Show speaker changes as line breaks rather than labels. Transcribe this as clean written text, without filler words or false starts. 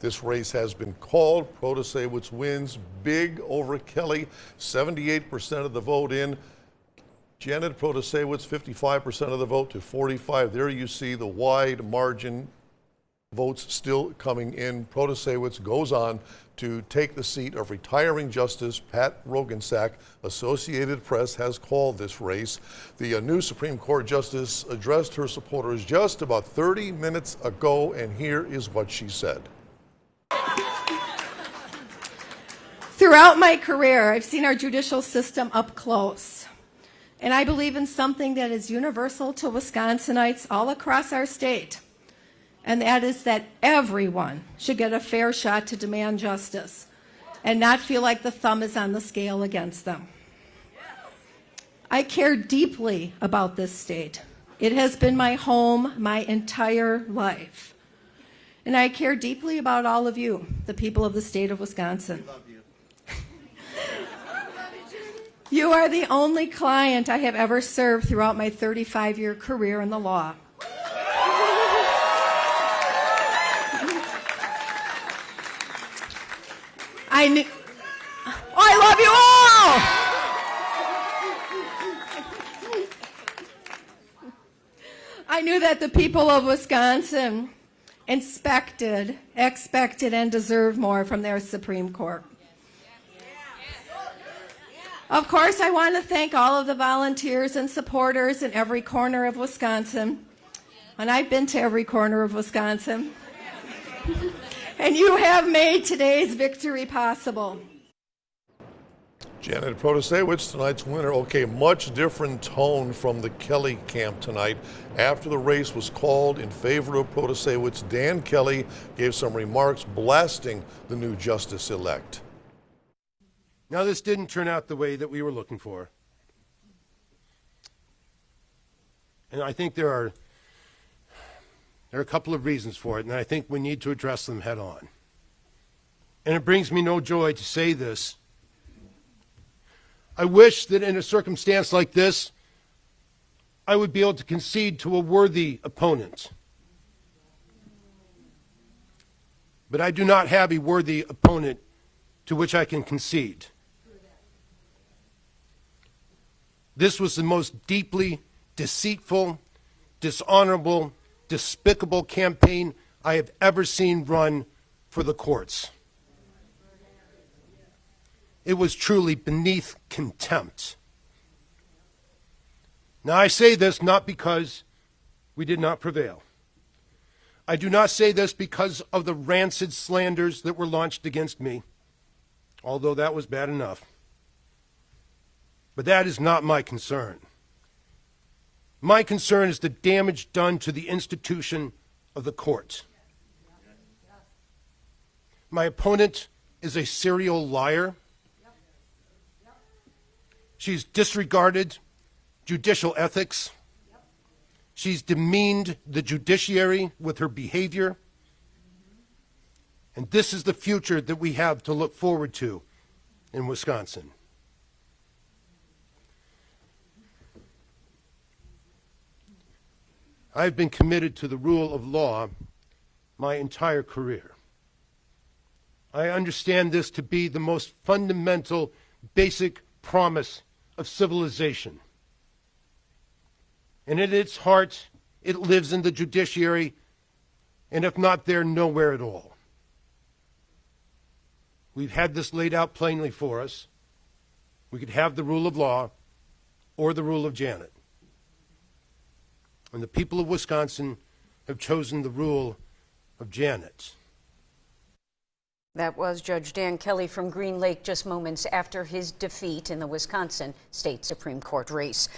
This race has been called. Protasiewicz wins big over Kelly, 78% of the vote in. Janet Protasiewicz, 55% of the vote to 45. There you see the wide margin, votes still coming in. Protasiewicz goes on to take the seat of retiring Justice Pat Rogensack. Associated Press has called this race. The new Supreme Court Justice addressed her supporters just about 30 minutes ago, and here is what she said.
Throughout my career, I've seen our judicial system up close. And I believe in something that is universal to Wisconsinites all across our state. And that is that everyone should get a fair shot to demand justice and not feel like the thumb is on the scale against them. I care deeply about this state. It has been my home my entire life. And I care deeply about all of you, the people of the state of Wisconsin.
We love you.
You are the only client I have ever served throughout my 35-year career in the law. I love you all! I knew that the people of Wisconsin expected, and deserve more from their Supreme Court. Of course, I want to thank all of the volunteers and supporters in every corner of Wisconsin. And I've been to every corner of Wisconsin. And you have made today's victory possible.
Janet Protasiewicz, tonight's winner. Okay, much different tone from the Kelly camp tonight. After the race was called in favor of Protasiewicz, Dan Kelly gave some remarks blasting the new justice-elect.
Now, this didn't turn out the way that we were looking for. And I think there are a couple of reasons for it, and I think we need to address them head on. And it brings me no joy to say this. I wish that in a circumstance like this, I would be able to concede to a worthy opponent. But I do not have a worthy opponent to which I can concede. This was the most deeply deceitful, dishonorable, despicable campaign I have ever seen run for the courts. It was truly beneath contempt. Now, I say this not because we did not prevail. I do not say this because of the rancid slanders that were launched against me, although that was bad enough. But that is not my concern. My concern is the damage done to the institution of the court. My opponent is a serial liar. She's disregarded judicial ethics. She's demeaned the judiciary with her behavior. And this is the future that we have to look forward to in Wisconsin. I've been committed to the rule of law my entire career. I understand this to be the most fundamental, basic promise of civilization. And at its heart, it lives in the judiciary, and if not there, nowhere at all. We've had this laid out plainly for us. We could have the rule of law or the rule of Janet. And the people of Wisconsin have chosen the rule of Janet.
That was Judge Dan Kelly from Green Lake just moments after his defeat in the Wisconsin State Supreme Court race.